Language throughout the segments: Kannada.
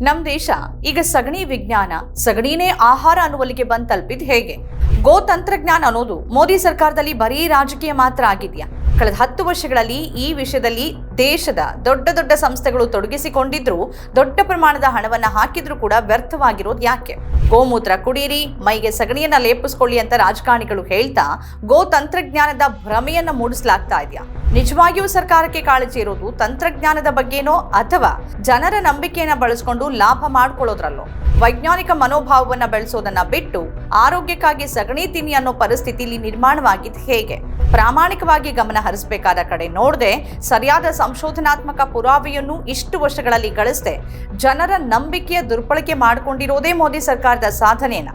ನಮ್ಮ ದೇಶ ಈಗ ಸಗಣಿ ವಿಜ್ಞಾನ, ಸಗಣಿನೇ ಆಹಾರ ಅನ್ನುವಲ್ಲಿಗೆ ಬಂದು ತಲುಪಿದ್ ಹೇಗೆ? ಗೋ ತಂತ್ರಜ್ಞಾನ ಅನ್ನೋದು ಮೋದಿ ಸರ್ಕಾರದಲ್ಲಿ ಬರೀ ರಾಜಕೀಯ ಮಾತ್ರ ಆಗಿದೆಯಾ? ಕಳೆದ 10 ವರ್ಷಗಳಲ್ಲಿ ಈ ವಿಷಯದಲ್ಲಿ ದೇಶದ ದೊಡ್ಡ ದೊಡ್ಡ ಸಂಸ್ಥೆಗಳು ತೊಡಗಿಸಿಕೊಂಡಿದ್ರು, ದೊಡ್ಡ ಪ್ರಮಾಣದ ಹಣವನ್ನ ಹಾಕಿದ್ರು ಕೂಡ ವ್ಯರ್ಥವಾಗಿರೋದು ಯಾಕೆ? ಗೋಮೂತ್ರ ಕುಡೀರಿ, ಮೈಗೆ ಸಗಣಿಯನ್ನ ಲೇಪಿಸ್ಕೊಳ್ಳಿ ಅಂತ ರಾಜಕಾರಣಿಗಳು ಹೇಳ್ತಾ ಗೋ ತಂತ್ರಜ್ಞಾನದ ಭ್ರಮೆಯನ್ನ ಮೂಡಿಸಲಾಗ್ತಾ ಇದೆಯಾ? ನಿಜವಾಗಿಯೂ ಸರ್ಕಾರಕ್ಕೆ ಕಾಳಜಿ ಇರೋದು ತಂತ್ರಜ್ಞಾನದ ಬಗ್ಗೆನೋ ಅಥವಾ ಜನರ ನಂಬಿಕೆಯನ್ನ ಬಳಸಿಕೊಂಡು ಲಾಭ ಮಾಡ್ಕೊಳ್ಳೋದ್ರಲ್ಲೋ? ವೈಜ್ಞಾನಿಕ ಮನೋಭಾವವನ್ನ ಬೆಳೆಸೋದನ್ನ ಬಿಟ್ಟು ಆರೋಗ್ಯಕ್ಕಾಗಿ ಸಗಣಿ ತಿನ್ನಿ ಅನ್ನೋ ಪರಿಸ್ಥಿತಿ ಇಲ್ಲಿ ನಿರ್ಮಾಣವಾಗಿದ್ದು ಹೇಗೆ? ಪ್ರಾಮಾಣಿಕವಾಗಿ ಗಮನ ಹರಿಸಬೇಕಾದ ಕಡೆ ನೋಡದೆ ಸರಿಯಾದ ಸಂಶೋಧನಾತ್ಮಕ ಪುರಾವೆಯನ್ನು ಇಷ್ಟು ವರ್ಷಗಳಲ್ಲಿ ಗಳಿಸದೆ ಜನರ ನಂಬಿಕೆಯ ದುರ್ಬಳಕೆ ಮಾಡಿಕೊಂಡಿರೋದೇ ಮೋದಿ ಸರ್ಕಾರದ ಸಾಧನೆಯನ್ನ.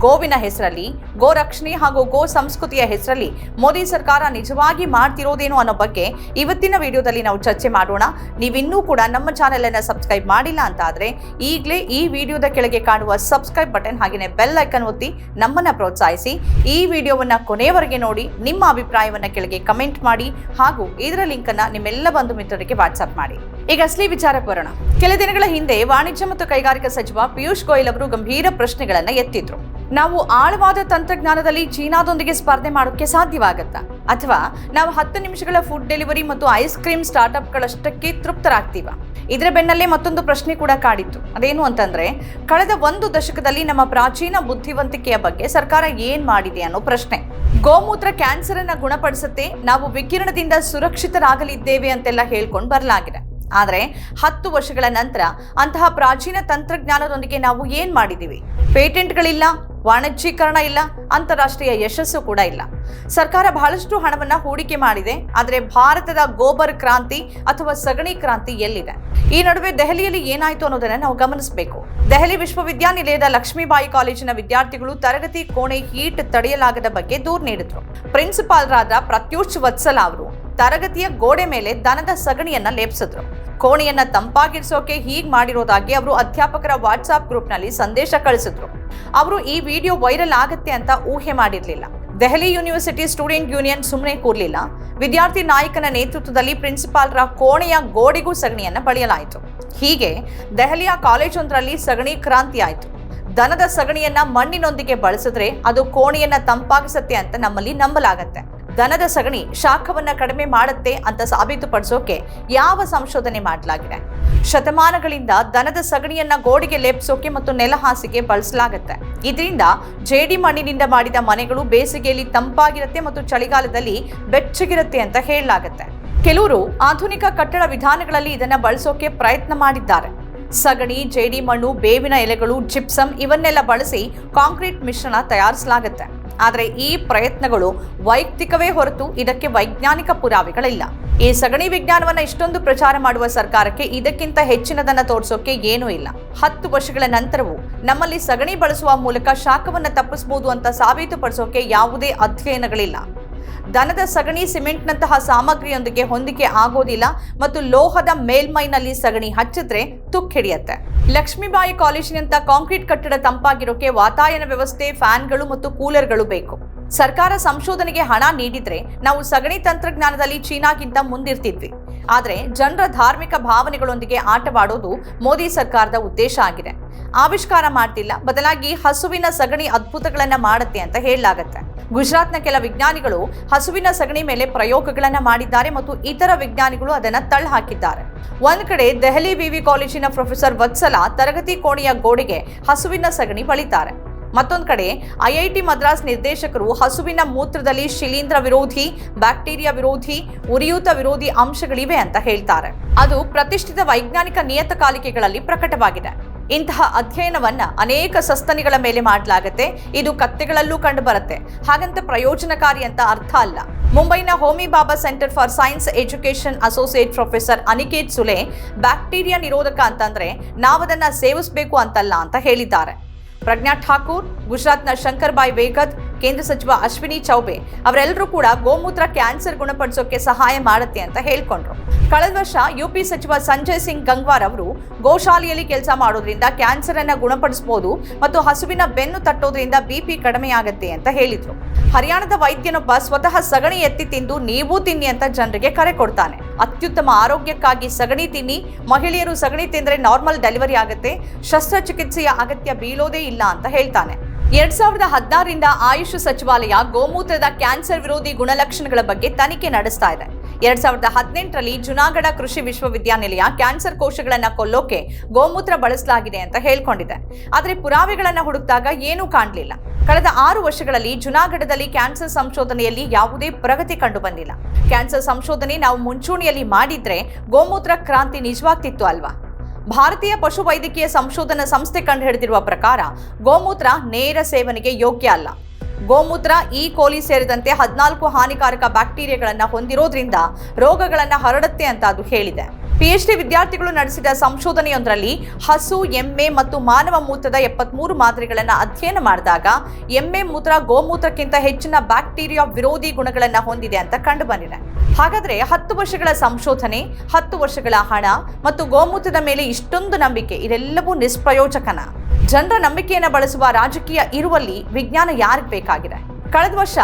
ಗೋವಿನ ಹೆಸರಲ್ಲಿ, ಗೋ ರಕ್ಷಣೆ ಹಾಗೂ ಗೋ ಸಂಸ್ಕೃತಿಯ ಹೆಸರಲ್ಲಿ ಮೋದಿ ಸರ್ಕಾರ ನಿಜವಾಗಿ ಮಾಡ್ತಿರೋದೇನು ಅನ್ನೋ ಬಗ್ಗೆ ಇವತ್ತಿನ ವಿಡಿಯೋದಲ್ಲಿ ನಾವು ಚರ್ಚೆ ಮಾಡೋಣ. ನೀವಿನ್ನೂ ಕೂಡ ನಮ್ಮ ಚಾನೆಲ್ ಅನ್ನು ಸಬ್ಸ್ಕ್ರೈಬ್ ಮಾಡಿಲ್ಲ ಅಂತ ಆದ್ರೆ ಈಗಲೇ ಈ ವಿಡಿಯೋದ ಕೆಳಗೆ ಕಾಣುವ ಸಬ್ಸ್ಕ್ರೈಬ್ ಬಟನ್ ಹಾಗೆಯೇ ಬೆಲ್ ಐಕನ್ ಒತ್ತಿ ನಮ್ಮನ್ನ ಪ್ರೋತ್ಸಾಹಿಸಿ. ಈ ವಿಡಿಯೋವನ್ನ ಕೊನೆಯವರೆಗೆ ನೋಡಿ, ನಿಮ್ಮ ಅಭಿಪ್ರಾಯವನ್ನ ಕೆಳಗೆ ಕಮೆಂಟ್ ಮಾಡಿ ಹಾಗೂ ಇದರ ಲಿಂಕ್ ಅನ್ನ ನಿಮ್ಮೆಲ್ಲ ಬಂಧು ಮಿತ್ರರಿಗೆ ವಾಟ್ಸ್ಆಪ್ ಮಾಡಿ. ಈಗ ಅಸಲಿ ವಿಚಾರಕ್ಕೆ ಬರೋಣ. ಕೆಲ ದಿನಗಳ ಹಿಂದೆ ವಾಣಿಜ್ಯ ಮತ್ತು ಕೈಗಾರಿಕಾ ಸಚಿವ ಪಿಯೂಷ್ ಗೋಯಲ್ ಅವರು ಗಂಭೀರ ಪ್ರಶ್ನೆಗಳನ್ನ ಎತ್ತಿದ್ರು. ನಾವು ಆಳವಾದ ತಂತ್ರಜ್ಞಾನದಲ್ಲಿ ಚೀನಾದೊಂದಿಗೆ ಸ್ಪರ್ಧೆ ಮಾಡೋಕೆ ಸಾಧ್ಯವಾಗತ್ತಾ? ಅಥವಾ ನಾವು 10 ನಿಮಿಷಗಳ ಫುಡ್ ಡೆಲಿವರಿ ಮತ್ತು ಐಸ್ ಕ್ರೀಮ್ ಸ್ಟಾರ್ಟ್ಅಪ್ಗಳಷ್ಟಕ್ಕೆ ತೃಪ್ತರಾಗ್ತೀವ? ಇದರ ಬೆನ್ನಲ್ಲೇ ಮತ್ತೊಂದು ಪ್ರಶ್ನೆ ಕೂಡ ಕಾಡಿತ್ತು. ಅದೇನು ಅಂತಂದ್ರೆ, ಕಳೆದ 1 ದಶಕದಲ್ಲಿ ನಮ್ಮ ಪ್ರಾಚೀನ ಬುದ್ಧಿವಂತಿಕೆಯ ಬಗ್ಗೆ ಸರ್ಕಾರ ಏನ್ ಮಾಡಿದೆ ಅನ್ನೋ ಪ್ರಶ್ನೆ. ಗೋಮೂತ್ರ ಕ್ಯಾನ್ಸರ್ ಅನ್ನ ಗುಣಪಡಿಸುತ್ತೆ, ನಾವು ವಿಕಿರಣದಿಂದ ಸುರಕ್ಷಿತರಾಗಲಿದ್ದೇವೆ ಅಂತೆಲ್ಲ ಹೇಳ್ಕೊಂಡು ಬರಲಾಗಿದೆ. ಆದರೆ 10 ವರ್ಷಗಳ ನಂತರ ಅಂತಹ ಪ್ರಾಚೀನ ತಂತ್ರಜ್ಞಾನದೊಂದಿಗೆ ನಾವು ಏನ್ ಮಾಡಿದೀವಿ? ಪೇಟೆಂಟ್ಗಳಿಲ್ಲ, ವಾಣಿಜ್ಯೀಕರಣ ಇಲ್ಲ, ಅಂತಾರಾಷ್ಟ್ರೀಯ ಯಶಸ್ಸು ಕೂಡ ಇಲ್ಲ. ಸರ್ಕಾರ ಬಹಳಷ್ಟು ಹಣವನ್ನ ಹೂಡಿಕೆ ಮಾಡಿದೆ, ಆದರೆ ಭಾರತದ ಗೋಬರ್ ಕ್ರಾಂತಿ ಅಥವಾ ಸಗಣಿ ಕ್ರಾಂತಿ ಎಲ್ಲಿದೆ? ಈ ನಡುವೆ ದೆಹಲಿಯಲ್ಲಿ ಏನಾಯ್ತು ಅನ್ನೋದನ್ನ ನಾವು ಗಮನಿಸಬೇಕು. ದೆಹಲಿ ವಿಶ್ವವಿದ್ಯಾನಿಲಯದ ಲಕ್ಷ್ಮೀಬಾಯಿ ಕಾಲೇಜಿನ ವಿದ್ಯಾರ್ಥಿಗಳು ತರಗತಿ ಕೋಣೆ ಹೀಟ್ ತಡೆಯಲಾಗದ ಬಗ್ಗೆ ದೂರು ನೀಡಿದ್ರು. ಪ್ರಿನ್ಸಿಪಾಲ್ರಾದ ಪ್ರತ್ಯೂಷ್ ವತ್ಸಲ ಅವರು ತರಗತಿಯ ಗೋಡೆ ಮೇಲೆ ದನದ ಸಗಣಿಯನ್ನ ಲೇಪಿಸಿದ್ರು. ಕೋಣೆಯನ್ನ ತಂಪಾಗಿರಿಸೋಕೆ ಹೀಗ್ ಮಾಡಿರೋದಾಗಿ ಅವರು ಅಧ್ಯಾಪಕರ ವಾಟ್ಸ್ಆಪ್ ಗ್ರೂಪ್ನಲ್ಲಿ ಸಂದೇಶ ಕಳಿಸಿದ್ರು. ಅವರು ಈ ವಿಡಿಯೋ ವೈರಲ್ ಆಗತ್ತೆ ಅಂತ ಊಹೆ ಮಾಡಿರ್ಲಿಲ್ಲ. ದೆಹಲಿ ಯೂನಿವರ್ಸಿಟಿ ಸ್ಟೂಡೆಂಟ್ ಯೂನಿಯನ್ ಸುಮ್ಮನೆ ಕೂರ್ಲಿಲ್ಲ. ವಿದ್ಯಾರ್ಥಿ ನಾಯಕನ ನೇತೃತ್ವದಲ್ಲಿ ಪ್ರಿನ್ಸಿಪಾಲ್ರ ಕೋಣೆಯ ಗೋಡೆಗೂ ಸಗಣಿಯನ್ನ ಬಳಿಯಲಾಯಿತು. ಹೀಗೆ ದೆಹಲಿಯ ಕಾಲೇಜೊಂದರಲ್ಲಿ ಸಗಣಿ ಕ್ರಾಂತಿ ಆಯಿತು. ದನದ ಸಗಣಿಯನ್ನ ಮಣ್ಣಿನೊಂದಿಗೆ ಬಳಸಿದ್ರೆ ಅದು ಕೋಣೆಯನ್ನ ತಂಪಾಗಿಸುತ್ತೆ ಅಂತ ನಮ್ಮಲ್ಲಿ ನಂಬಲಾಗತ್ತೆ. ದನದ ಸಗಣಿ ಶಾಖವನ್ನ ಕಡಿಮೆ ಮಾಡುತ್ತೆ ಅಂತ ಸಾಬೀತುಪಡಿಸೋಕೆ ಯಾವ ಸಂಶೋಧನೆ ಮಾಡಲಾಗಿದೆ? ಶತಮಾನಗಳಿಂದ ದನದ ಸಗಣಿಯನ್ನ ಗೋಡೆಗೆ ಲೇಪಿಸೋಕೆ ಮತ್ತು ನೆಲಹಾಸಿಗೆ ಬಳಸಲಾಗುತ್ತೆ. ಇದರಿಂದ ಜೇಡಿ ಮಣ್ಣಿನಿಂದ ಮಾಡಿದ ಮನೆಗಳು ಬೇಸಿಗೆಯಲ್ಲಿ ತಂಪಾಗಿರುತ್ತೆ ಮತ್ತು ಚಳಿಗಾಲದಲ್ಲಿ ಬೆಚ್ಚಗಿರುತ್ತೆ ಅಂತ ಹೇಳಲಾಗುತ್ತೆ. ಕೆಲವರು ಆಧುನಿಕ ಕಟ್ಟಡ ವಿಧಾನಗಳಲ್ಲಿ ಇದನ್ನ ಬಳಸೋಕೆ ಪ್ರಯತ್ನ ಮಾಡಿದ್ದಾರೆ. ಸಗಣಿ, ಜೇಡಿ ಮಣ್ಣು, ಬೇವಿನ ಎಲೆಗಳು, ಜಿಪ್ಸಮ್ ಇವನ್ನೆಲ್ಲ ಬಳಸಿ ಕಾಂಕ್ರೀಟ್ ಮಿಶ್ರಣ ತಯಾರಿಸಲಾಗುತ್ತೆ. ಆದರೆ ಈ ಪ್ರಯತ್ನಗಳು ವೈಯಕ್ತಿಕವೇ ಹೊರತು ಇದಕ್ಕೆ ವೈಜ್ಞಾನಿಕ ಪುರಾವೆಗಳಿಲ್ಲ. ಈ ಸಗಣಿ ವಿಜ್ಞಾನವನ್ನ ಇಷ್ಟೊಂದು ಪ್ರಚಾರ ಮಾಡುವ ಸರ್ಕಾರಕ್ಕೆ ಇದಕ್ಕಿಂತ ಹೆಚ್ಚಿನದನ್ನ ತೋರಿಸೋಕೆ ಏನೂ ಇಲ್ಲ. 10 ವರ್ಷಗಳ ನಂತರವೂ ನಮ್ಮಲ್ಲಿ ಸಗಣಿ ಬಳಸುವ ಮೂಲಕ ಶಾಖವನ್ನ ತಪ್ಪಿಸಬಹುದು ಅಂತ ಸಾಬೀತುಪಡಿಸೋಕೆ ಯಾವುದೇ ಅಧ್ಯಯನಗಳಿಲ್ಲ. ದನದ ಸಗಣಿ ಸಿಮೆಂಟ್ನಂತಹ ಸಾಮಗ್ರಿಯೊಂದಿಗೆ ಹೊಂದಿಕೆ ಆಗೋದಿಲ್ಲ ಮತ್ತು ಲೋಹದ ಮೇಲ್ಮೈನಲ್ಲಿ ಸಗಣಿ ಹಚ್ಚಿದ್ರೆ ತುಕ್ಕು ಹಿಡಿಯುತ್ತೆ. ಲಕ್ಷ್ಮೀಬಾಯಿ ಕಾಲೇಜಿನಂತ ಕಾಂಕ್ರೀಟ್ ಕಟ್ಟಡ ತಂಪಾಗಿರೋಕೆ ವಾತಾಯನ ವ್ಯವಸ್ಥೆ, ಫ್ಯಾನ್ಗಳು ಮತ್ತು ಕೂಲರ್ಗಳು ಬೇಕು. ಸರ್ಕಾರ ಸಂಶೋಧನೆಗೆ ಹಣ ನೀಡಿದ್ರೆ ನಾವು ಸಗಣಿ ತಂತ್ರಜ್ಞಾನದಲ್ಲಿ ಚೀನಾಗಿಂತ ಮುಂದಿರ್ತಿದ್ವಿ. ಆದರೆ ಜನರ ಧಾರ್ಮಿಕ ಭಾವನೆಗಳೊಂದಿಗೆ ಆಟವಾಡೋದು ಮೋದಿ ಸರ್ಕಾರದ ಉದ್ದೇಶ ಆಗಿದೆ. ಆವಿಷ್ಕಾರ ಮಾಡ್ತಿಲ್ಲ, ಬದಲಾಗಿ ಹಸುವಿನ ಸಗಣಿ ಅದ್ಭುತಗಳನ್ನ ಮಾಡುತ್ತೆ ಅಂತ ಹೇಳಲಾಗತ್ತೆ. ಗುಜರಾತ್ನ ಕೆಲ ವಿಜ್ಞಾನಿಗಳು ಹಸುವಿನ ಸಗಣಿ ಮೇಲೆ ಪ್ರಯೋಗಗಳನ್ನ ಮಾಡಿದ್ದಾರೆ ಮತ್ತು ಇತರ ವಿಜ್ಞಾನಿಗಳು ಅದನ್ನ ತಳ್ಳಿ ಹಾಕಿದ್ದಾರೆ. ಒಂದ್ ಕಡೆ ದೆಹಲಿ ವಿವಿ ಕಾಲೇಜಿನ ಪ್ರೊಫೆಸರ್ ವತ್ಸಲ ತರಗತಿ ಕೋಣೆಯ ಗೋಡೆಗೆ ಹಸುವಿನ ಸಗಣಿ ಬಳಿತಾರೆ. ಮತ್ತೊಂದು ಕಡೆ ಐಐಟಿ ಮದ್ರಾಸ್ ನಿರ್ದೇಶಕರು ಹಸುವಿನ ಮೂತ್ರದಲ್ಲಿ ಶಿಲೀಂಧ್ರ ವಿರೋಧಿ, ಬ್ಯಾಕ್ಟೀರಿಯಾ ವಿರೋಧಿ, ಉರಿಯೂತ ವಿರೋಧಿ ಅಂಶಗಳಿವೆ ಅಂತ ಹೇಳ್ತಾರೆ. ಅದು ಪ್ರತಿಷ್ಠಿತ ವೈಜ್ಞಾನಿಕ ನಿಯತಕಾಲಿಕೆಗಳಲ್ಲಿ ಪ್ರಕಟವಾಗಿದೆ. ಇಂತಹ ಅಧ್ಯಯನವನ್ನ ಅನೇಕ ಸಸ್ತನಿಗಳ ಮೇಲೆ ಮಾಡಲಾಗುತ್ತೆ. ಇದು ಕತ್ತೆಗಳಲ್ಲೂ ಕಂಡು ಬರುತ್ತೆ. ಹಾಗಂತ ಪ್ರಯೋಜನಕಾರಿ ಅಂತ ಅರ್ಥ ಅಲ್ಲ. ಮುಂಬೈನ Homi Bhabha centre for science education associate professor Aniket Sule bacteria ನಿರೋಧಕ ಅಂತಂದ್ರೆ ನಾವದನ್ನ ಸೇವಿಸಬೇಕು ಅಂತಲ್ಲ ಅಂತ ಹೇಳಿದ್ದಾರೆ. ಪ್ರಜ್ಞಾ ಠಾಕೂರ್, ಗುಜರಾತ್ನ ಶಂಕರ್ ಬಾಯ್ ವೇಗದ್, ಕೇಂದ್ರ ಸಚಿವ ಅಶ್ವಿನಿ ಚೌಬೆ ಅವರೆಲ್ಲರೂ ಕೂಡ ಗೋಮೂತ್ರ ಕ್ಯಾನ್ಸರ್ ಗುಣಪಡಿಸೋಕೆ ಸಹಾಯ ಮಾಡುತ್ತೆ ಅಂತ ಹೇಳ್ಕೊಂಡ್ರು. ಕಳೆದ ವರ್ಷ ಯುಪಿ ಸಚಿವ ಸಂಜಯ್ ಸಿಂಗ್ ಗಂಗ್ವಾರ್ ಅವರು ಗೋಶಾಲೆಯಲ್ಲಿ ಕೆಲಸ ಮಾಡೋದ್ರಿಂದ ಕ್ಯಾನ್ಸರ್ ಅನ್ನ ಗುಣಪಡಿಸಬಹುದು ಮತ್ತು ಹಸುವಿನ ಬೆನ್ನು ತಟ್ಟೋದ್ರಿಂದ ಬಿಪಿ ಕಡಿಮೆ ಆಗುತ್ತೆ ಅಂತ ಹೇಳಿದ್ರು. ಹರಿಯಾಣದ ವೈದ್ಯನೊಬ್ಬ ಸ್ವತಃ ಸಗಣಿ ಎತ್ತಿ ತಿಂದು ನೀವು ತಿನ್ನಿ ಅಂತ ಜನರಿಗೆ ಕರೆ ಕೊಡ್ತಾನೆ. ಅತ್ಯುತ್ತಮ ಆರೋಗ್ಯಕ್ಕಾಗಿ ಸಗಣಿ ತಿನ್ನಿ, ಮಹಿಳೆಯರು ಸಗಣಿ ತಿಂದ್ರೆ ನಾರ್ಮಲ್ ಡೆಲಿವರಿ ಆಗುತ್ತೆ, ಶಸ್ತ್ರಚಿಕಿತ್ಸೆಯ ಅಗತ್ಯ ಬೀಳೋದೇ ಇಲ್ಲ ಅಂತ ಹೇಳ್ತಾನೆ. 2016ರಿಂದ ಆಯುಷ್ ಸಚಿವಾಲಯ ಗೋಮೂತ್ರದ ಕ್ಯಾನ್ಸರ್ ವಿರೋಧಿ ಗುಣಲಕ್ಷಣಗಳ ಬಗ್ಗೆ ತನಿಖೆ ನಡೆಸ್ತಾ ಇದೆ. 2018ರಲ್ಲಿ ಜುನಾಗಢ ಕೃಷಿ ವಿಶ್ವವಿದ್ಯಾನಿಲಯ ಕ್ಯಾನ್ಸರ್ ಕೋಶಗಳನ್ನ ಕೊಲ್ಲೋಕೆ ಗೋಮೂತ್ರ ಬಳಸಲಾಗಿದೆ ಅಂತ ಹೇಳ್ಕೊಂಡಿದೆ. ಆದರೆ ಪುರಾವೆಗಳನ್ನ ಹುಡುಕಿದಾಗ ಏನೂ ಕಾಣಲಿಲ್ಲ. ಕಳೆದ 6 ವರ್ಷಗಳಲ್ಲಿ ಜುನಾಗಢದಲ್ಲಿ ಕ್ಯಾನ್ಸರ್ ಸಂಶೋಧನೆಯಲ್ಲಿ ಯಾವುದೇ ಪ್ರಗತಿ ಕಂಡು ಬಂದಿಲ್ಲ. ಕ್ಯಾನ್ಸರ್ ಸಂಶೋಧನೆ ನಾವು ಮುಂಚೂಣಿಯಲ್ಲಿ ಮಾಡಿದ್ರೆ ಗೋಮೂತ್ರ ಕ್ರಾಂತಿ ನಿಜವಾಗ್ತಿತ್ತು ಅಲ್ವಾ? ಭಾರತೀಯ ಪಶು ವೈದ್ಯಕೀಯ ಸಂಶೋಧನಾ ಸಂಸ್ಥೆ ಕಂಡುಹಿಡಿದಿರುವ ಪ್ರಕಾರ ಗೋಮೂತ್ರ ನೇರ ಸೇವನೆಗೆ ಯೋಗ್ಯ ಅಲ್ಲ. ಗೋಮೂತ್ರ ಈ ಕೋಲಿ ಸೇರಿದಂತೆ 14 ಹಾನಿಕಾರಕ ಬ್ಯಾಕ್ಟೀರಿಯಾಗಳನ್ನು ಹೊಂದಿರೋದ್ರಿಂದ ರೋಗಗಳನ್ನು ಹರಡುತ್ತೆ ಅಂತ ಅದು ಹೇಳಿದೆ. ಪಿಎಚ್ಡಿ ವಿದ್ಯಾರ್ಥಿಗಳು ನಡೆಸಿದ ಸಂಶೋಧನೆಯೊಂದರಲ್ಲಿ ಹಸು, ಎಮ್ಮೆ ಮತ್ತು ಮಾನವ ಮೂತ್ರದ 73 ಮಾದರಿಗಳನ್ನು ಅಧ್ಯಯನ ಮಾಡಿದಾಗ ಎಮ್ಮೆ ಮೂತ್ರ ಗೋಮೂತ್ರಕ್ಕಿಂತ ಹೆಚ್ಚಿನ ಬ್ಯಾಕ್ಟೀರಿಯಾ ವಿರೋಧಿ ಗುಣಗಳನ್ನು ಹೊಂದಿದೆ ಅಂತ ಕಂಡು ಬಂದಿದೆ. ಹಾಗಾದ್ರೆ 10 ವರ್ಷಗಳ ಸಂಶೋಧನೆ, 10 ವರ್ಷಗಳ ಹಣ ಮತ್ತು ಗೋಮೂತ್ರದ ಮೇಲೆ ಇಷ್ಟೊಂದು ನಂಬಿಕೆ, ಇದೆಲ್ಲವೂ ನಿಷ್ಪ್ರಯೋಜಕನ? ಜನರ ನಂಬಿಕೆಯನ್ನು ಬಳಸುವ ರಾಜಕೀಯ ಇರುವಲ್ಲಿ ವಿಜ್ಞಾನ ಯಾರಿಗೆ ಬೇಕಾಗಿದೆ? ಕಳೆದ ವರ್ಷ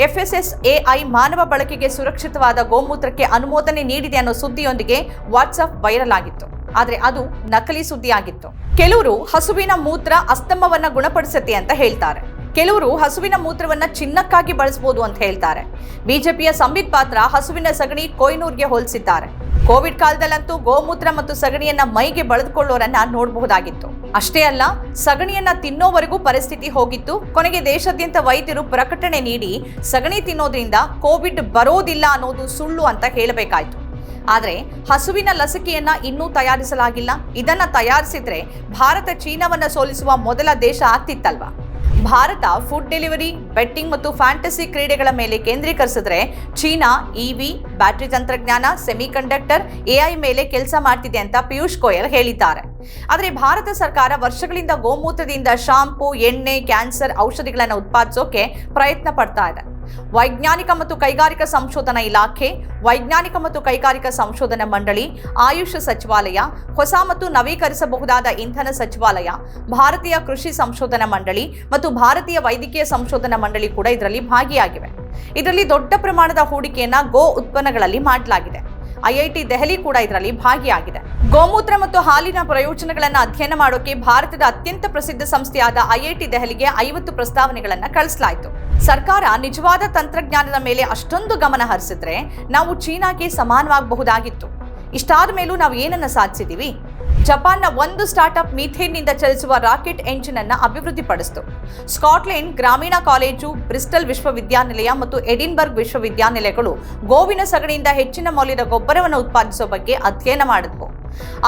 FSSAI ಮಾನವ ಬಳಕೆಗೆ ಸುರಕ್ಷಿತವಾದ ಗೋಮೂತ್ರಕ್ಕೆ ಅನುಮೋದನೆ ನೀಡಿದೆ ಅನ್ನೋ ಸುದ್ದಿಯೊಂದಿಗೆ ವಾಟ್ಸ್ಆಪ್ ವೈರಲ್ ಆಗಿತ್ತು. ಆದರೆ ಅದು ನಕಲಿ ಸುದ್ದಿಯಾಗಿತ್ತು. ಕೆಲವರು ಹಸುವಿನ ಮೂತ್ರ ಅಸ್ತಮವನ್ನ ಗುಣಪಡಿಸುತ್ತೆ ಅಂತ ಹೇಳ್ತಾರೆ. ಕೆಲವರು ಹಸುವಿನ ಮೂತ್ರವನ್ನ ಚಿನ್ನಕ್ಕಾಗಿ ಬಳಸಬಹುದು ಅಂತ ಹೇಳ್ತಾರೆ. ಬಿಜೆಪಿಯ ಸಂಬಿತ್ ಪಾತ್ರ ಹಸುವಿನ ಸಗಣಿ ಕೊಯ್ನೂರ್ಗೆ ಹೋಲಿಸಿದ್ದಾರೆ. ಕೋವಿಡ್ ಕಾಲದಲ್ಲಂತೂ ಗೋಮೂತ್ರ ಮತ್ತು ಸಗಣಿಯನ್ನ ಮೈಗೆ ಬಳದುಕೊಳ್ಳೋರನ್ನ ನೋಡಬಹುದಾಗಿತ್ತು. ಅಷ್ಟೇ ಅಲ್ಲ, ಸಗಣಿಯನ್ನ ತಿನ್ನೋವರೆಗೂ ಪರಿಸ್ಥಿತಿ ಹೋಗಿತ್ತು. ಕೊನೆಗೆ ದೇಶಾದ್ಯಂತ ವೈದ್ಯರು ಪ್ರಕಟಣೆ ನೀಡಿ ಸಗಣಿ ತಿನ್ನೋದ್ರಿಂದ ಕೋವಿಡ್ ಬರೋದಿಲ್ಲ ಅನ್ನೋದು ಸುಳ್ಳು ಅಂತ ಹೇಳಬೇಕಾಯ್ತು. ಆದರೆ ಹಸುವಿನ ಲಸಿಕೆಯನ್ನ ಇನ್ನೂ ತಯಾರಿಸಲಾಗಿಲ್ಲ. ಇದನ್ನ ತಯಾರಿಸಿದ್ರೆ ಭಾರತ ಚೀನಾವನ್ನ ಸೋಲಿಸುವ ಮೊದಲ ದೇಶ ಆಗ್ತಿತ್ತಲ್ವಾ? ಭಾರತ ಫುಡ್ ಡೆಲಿವರಿ, ಬೆಟ್ಟಿಂಗ್ ಮತ್ತು ಫ್ಯಾಂಟಸಿ ಕ್ರೀಡೆಗಳ ಮೇಲೆ ಕೇಂದ್ರೀಕರಿಸಿದ್ರೆ ಚೀನಾ ಇವಿ, ಬ್ಯಾಟರಿ ತಂತ್ರಜ್ಞಾನ, ಸೆಮಿಕಂಡಕ್ಟರ್, AI ಮೇಲೆ ಕೆಲಸ ಮಾಡ್ತಿದೆ ಅಂತ ಪಿಯೂಷ್ ಗೋಯಲ್ ಹೇಳಿದ್ದಾರೆ. ಆದರೆ ಭಾರತ ಸರ್ಕಾರ ವರ್ಷಗಳಿಂದ ಗೋಮೂತ್ರದಿಂದ ಶಾಂಪೂ, ಎಣ್ಣೆ, ಕ್ಯಾನ್ಸರ್ ಔಷಧಿಗಳನ್ನು ಉತ್ಪಾದಿಸೋಕೆ ಪ್ರಯತ್ನ ಪಡ್ತಾ ಇದೆ. ವೈಜ್ಞಾನಿಕ ಮತ್ತು ಕೈಗಾರಿಕಾ ಸಂಶೋಧನಾ ಇಲಾಖೆ, ವೈಜ್ಞಾನಿಕ ಮತ್ತು ಕೈಗಾರಿಕಾ ಸಂಶೋಧನಾ ಮಂಡಳಿ, ಆಯುಷ್ ಸಚಿವಾಲಯ, ಹೊಸ ಮತ್ತು ನವೀಕರಿಸಬಹುದಾದ ಇಂಧನ ಸಚಿವಾಲಯ, ಭಾರತೀಯ ಕೃಷಿ ಸಂಶೋಧನಾ ಮಂಡಳಿ ಮತ್ತು ಭಾರತೀಯ ವೈದ್ಯಕೀಯ ಸಂಶೋಧನಾ ಮಂಡಳಿ ಕೂಡ ಇದರಲ್ಲಿ ಭಾಗಿಯಾಗಿವೆ. ಇದರಲ್ಲಿ ದೊಡ್ಡ ಪ್ರಮಾಣದ ಹೂಡಿಕೆಯನ್ನ ಗೋ ಉತ್ಪನ್ನಗಳಲ್ಲಿ ಮಾಡಲಾಗಿದೆ. IIT ದೆಹಲಿ ಕೂಡ ಇದರಲ್ಲಿ ಭಾಗಿಯಾಗಿದೆ. ಗೋಮೂತ್ರ ಮತ್ತು ಹಾಲಿನ ಪ್ರಯೋಜನಗಳನ್ನು ಅಧ್ಯಯನ ಮಾಡೋಕೆ ಭಾರತದ ಅತ್ಯಂತ ಪ್ರಸಿದ್ಧ ಸಂಸ್ಥೆಯಾದ IIT ದೆಹಲಿಗೆ 50 ಪ್ರಸ್ತಾವನೆಗಳನ್ನು ಕಳಿಸಲಾಯಿತು. ಸರ್ಕಾರ ನಿಜವಾದ ತಂತ್ರಜ್ಞಾನದ ಮೇಲೆ ಅಷ್ಟೊಂದು ಗಮನ ಹರಿಸಿದ್ರೆ ನಾವು ಚೀನಾಗೆ ಸಮಾನವಾಗಬಹುದಾಗಿತ್ತು. ಇಷ್ಟಾದ ಮೇಲೂ ನಾವು ಏನನ್ನ ಸಾಧಿಸಿದೀವಿ? ಜಪಾನ್ನ ಒಂದು ಸ್ಟಾರ್ಟ್ಅಪ್ ಮೀಥೇನ್ನಿಂದ ಚಲಿಸುವ ರಾಕೆಟ್ ಎಂಜಿನ್ ಅನ್ನು ಅಭಿವೃದ್ಧಿಪಡಿಸಿತು. ಸ್ಕಾಟ್ಲೆಂಡ್ ಗ್ರಾಮೀಣ ಕಾಲೇಜು, ಬ್ರಿಸ್ಟಲ್ ವಿಶ್ವವಿದ್ಯಾನಿಲಯ ಮತ್ತು ಎಡಿನ್ಬರ್ಗ್ ವಿಶ್ವವಿದ್ಯಾನಿಲಯಗಳು ಗೋವಿನ ಸಗಣಿಯಿಂದ ಹೆಚ್ಚಿನ ಮೌಲ್ಯದ ಗೊಬ್ಬರವನ್ನು ಉತ್ಪಾದಿಸುವ ಬಗ್ಗೆ ಅಧ್ಯಯನ ಮಾಡಿದ್ವು.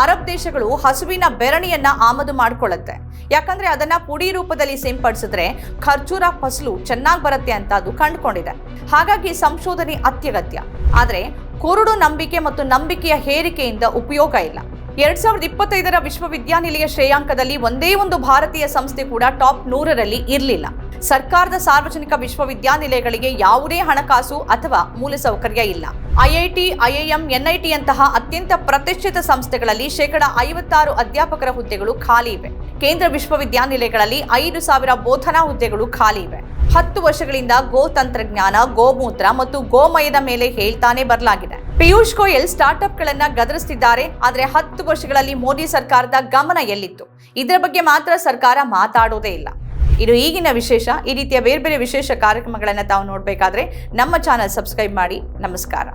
ಅರಬ್ ದೇಶಗಳು ಹಸುವಿನ ಬೆರಣಿಯನ್ನ ಆಮದು ಮಾಡಿಕೊಳ್ಳುತ್ತೆ. ಯಾಕಂದ್ರೆ ಅದನ್ನ ಪುಡಿ ರೂಪದಲ್ಲಿ ಸಿಂಪಡಿಸಿದ್ರೆ ಖರ್ಜೂರ ಫಸಲು ಚೆನ್ನಾಗಿ ಬರುತ್ತೆ ಅಂತ ಅದು ಕಂಡುಕೊಂಡಿದೆ. ಹಾಗಾಗಿ ಸಂಶೋಧನೆ ಅತ್ಯಗತ್ಯ. ಆದ್ರೆ ಕುರುಡು ನಂಬಿಕೆ ಮತ್ತು ನಂಬಿಕೆಯ ಹೇರಿಕೆಯಿಂದ ಉಪಯೋಗ ಇಲ್ಲ. 2025ರ ವಿಶ್ವವಿದ್ಯಾನಿಲಯ ಶ್ರೇಯಾಂಕದಲ್ಲಿ ಒಂದೇ ಒಂದು ಭಾರತೀಯ ಸಂಸ್ಥೆ ಕೂಡ ಟಾಪ್ 100ರಲ್ಲಿ ಇರಲಿಲ್ಲ. ಸರ್ಕಾರದ ಸಾರ್ವಜನಿಕ ವಿಶ್ವವಿದ್ಯಾನಿಲಯಗಳಿಗೆ ಯಾವುದೇ ಹಣಕಾಸು ಅಥವಾ ಮೂಲಸೌಕರ್ಯ ಇಲ್ಲ. IIT, IIM, NIT ಯಂತಹ ಅತ್ಯಂತ ಪ್ರತಿಷ್ಠಿತ ಸಂಸ್ಥೆಗಳಲ್ಲಿ 56% ಅಧ್ಯಾಪಕರ ಹುದ್ದೆಗಳು ಖಾಲಿ ಇವೆ. ಕೇಂದ್ರ ವಿಶ್ವವಿದ್ಯಾನಿಲಯಗಳಲ್ಲಿ 5,000 ಬೋಧನಾ ಹುದ್ದೆಗಳು ಖಾಲಿ ಇವೆ. 10 ವರ್ಷಗಳಿಂದ ಗೋ ತಂತ್ರಜ್ಞಾನ, ಗೋಮೂತ್ರ ಮತ್ತು ಗೋಮಯದ ಮೇಲೆ ಹೇಳ್ತಾನೆ ಬರಲಾಗಿದೆ. ಪಿಯೂಷ್ ಗೋಯಲ್ ಸ್ಟಾರ್ಟ್ಅಪ್ಗಳನ್ನ ಗದರಿಸ್ತಿದ್ದಾರೆ. ಆದರೆ 10 ವರ್ಷಗಳಲ್ಲಿ ಮೋದಿ ಸರ್ಕಾರದ ಗಮನ ಎಲ್ಲಿತ್ತು? ಇದರ ಬಗ್ಗೆ ಮಾತ್ರ ಸರ್ಕಾರ ಮಾತಾಡೋದೇ ಇಲ್ಲ. ಇದು ಈಗಿನ ವಿಶೇಷ. ಈ ರೀತಿಯ ಬೇರೆ ಬೇರೆ ವಿಶೇಷ ಕಾರ್ಯಕ್ರಮಗಳನ್ನು ತಾವು ನೋಡಬೇಕಾದ್ರೆ ನಮ್ಮ ಚಾನಲ್ ಸಬ್ಸ್ಕ್ರೈಬ್ ಮಾಡಿ. ನಮಸ್ಕಾರ.